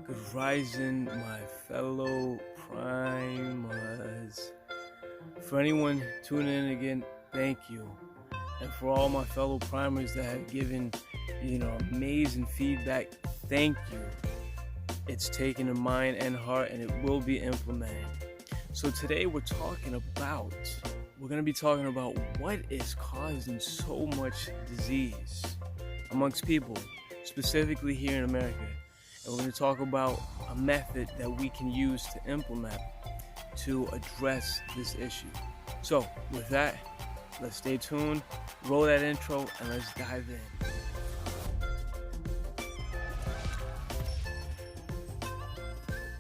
Good rising, my fellow primers. For anyone tuning in again, thank you. And for all my fellow primers that have given, amazing feedback, thank you. It's taken in mind and heart, and it will be implemented. So today we're going to be talking about what is causing so much disease amongst people, specifically here in America. And we're going to talk about a method that we can use to implement to address this issue. So with that, let's stay tuned, roll that intro, and let's dive in.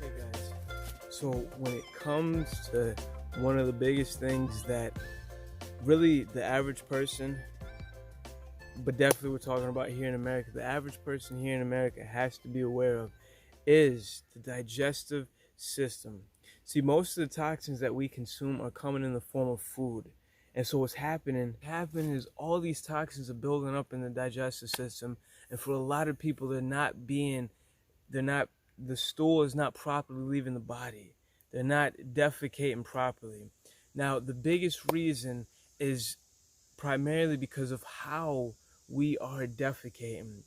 Okay guys, so when it comes to one of the biggest things that really the average person, but definitely we're talking about here in America, the average person here in America has to be aware of is the digestive system. See, most of the toxins that we consume are coming in the form of food. And so what's happening is all these toxins are building up in the digestive system. And for a lot of people, the stool is not properly leaving the body. They're not defecating properly. Now, the biggest reason is primarily because of how we are defecating.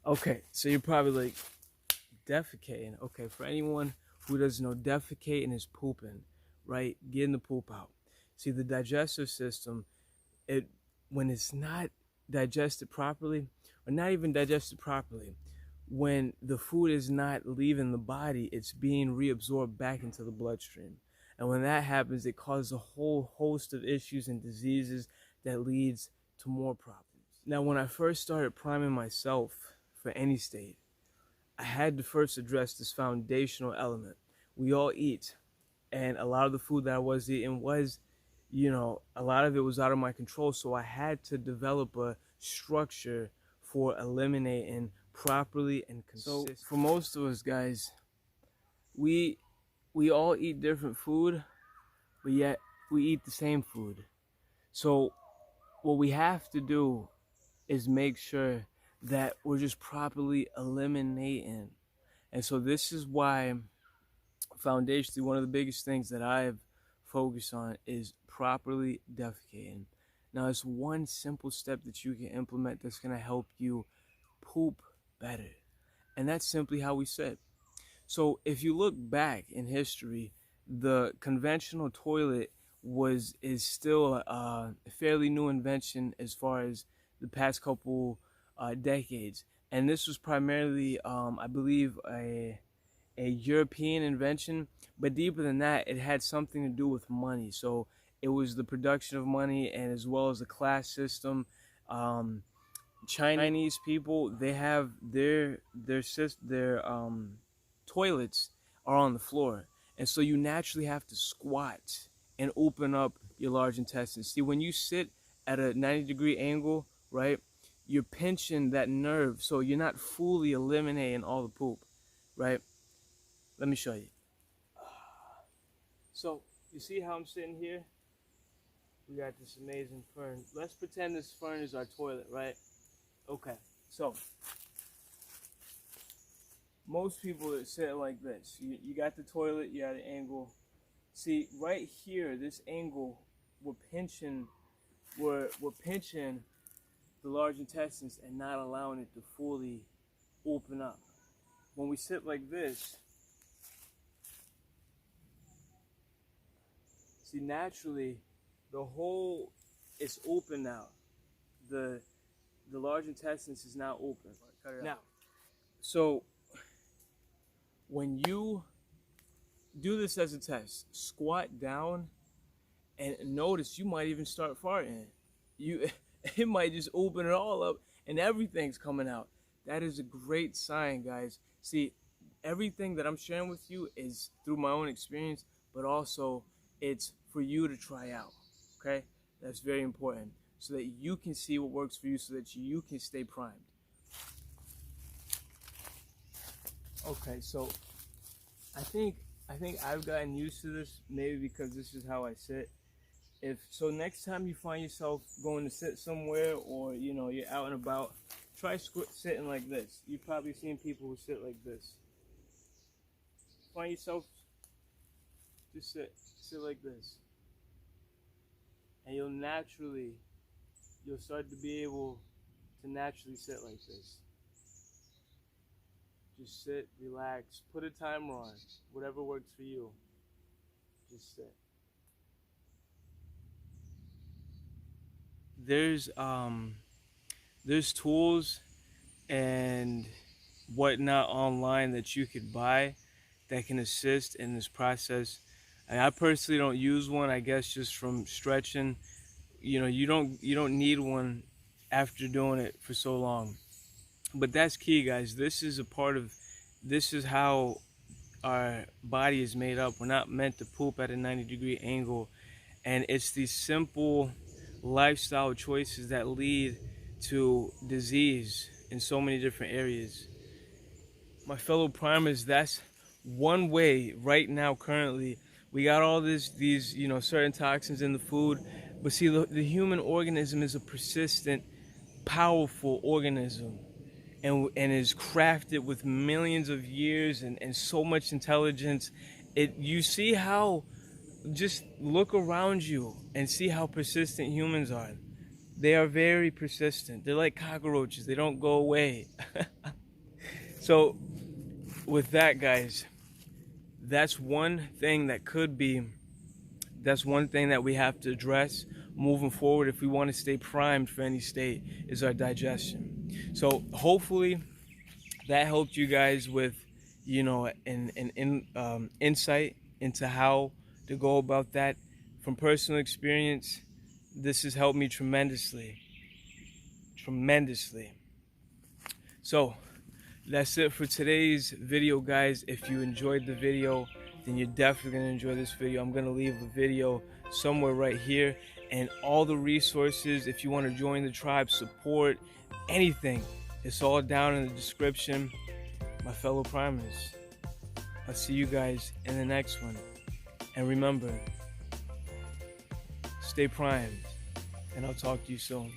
Okay, so you're probably like, defecating. Okay, for anyone who doesn't know, defecating is pooping, right? Getting the poop out. See, the digestive system, when it's not digested properly, or not even digested properly, when the food is not leaving the body, it's being reabsorbed back into the bloodstream. And when that happens, it causes a whole host of issues and diseases that leads to more problems. Now, when I first started priming myself for any state, I had to first address this foundational element. We all eat, and a lot of the food that I was eating was, a lot of it was out of my control, so I had to develop a structure for eliminating properly and consistently. So for most of us guys, we all eat different food, but yet we eat the same food. So what we have to do is make sure that we're just properly eliminating. And so this is why foundationally one of the biggest things that I've focused on is properly defecating. Now, it's one simple step that you can implement that's going to help you poop better, and that's simply how we sit. So if you look back in history, the conventional toilet is still a fairly new invention as far as the past couple decades, and this was primarily I believe a European invention, but deeper than that, it had something to do with money. So it was the production of money, and as well as the class system. Chinese people, they have their toilets are on the floor, and so you naturally have to squat and open up your large intestines. See, when you sit at a 90-degree angle, right, you're pinching that nerve, so you're not fully eliminating all the poop, right? Let me show you. So you see how I'm sitting here? We got this amazing fern. Let's pretend this fern is our toilet, right? Okay, so most people are sitting like this. You got the toilet, you got an angle. See, right here, this angle, we're pinching the large intestines and not allowing it to fully open up. When we sit like this, see, naturally, the hole is open now. The large intestines is now open. Now, so when you do this as a test, squat down and notice you might even start farting. It might just open it all up and everything's coming out. That is a great sign, guys. See, everything that I'm sharing with you is through my own experience, but also it's for you to try out, okay? That's very important, so that you can see what works for you, so that you can stay primed. Okay, so I think I've gotten used to this, maybe because this is how I sit. So next time you find yourself going to sit somewhere, or you're out and about, try sitting like this. You've probably seen people who sit like this. find yourself, just sit like this, and you'll start to be able to naturally sit like this. Just sit, relax, put a timer on, whatever works for you. Just sit. There's tools and whatnot online that you could buy that can assist in this process. And I personally don't use one, I guess, just from stretching. You know, you don't need one after doing it for so long. But that's key, guys. This is how our body is made up. We're not meant to poop at a 90-degree angle. And it's these simple lifestyle choices that lead to disease in so many different areas. My fellow primers, that's one way right now currently. We got all these certain toxins in the food, but see, the human organism is a persistent, powerful organism, and is crafted with millions of years and so much intelligence. You see how, just look around you and see how persistent humans are. They are very persistent. They're like cockroaches. They don't go away. So with that, guys, that's one thing that we have to address moving forward if we want to stay primed for any state, is our digestion. So hopefully that helped you guys with, an insight into how to go about that. From personal experience, this has helped me tremendously. So that's it for today's video, guys. If you enjoyed the video, then you're definitely going to enjoy this video. I'm going to leave a video somewhere right here, and all the resources, if you want to join the tribe, support, anything, it's all down in the description. My fellow primers, I'll see you guys in the next one. And remember, stay primed, and I'll talk to you soon.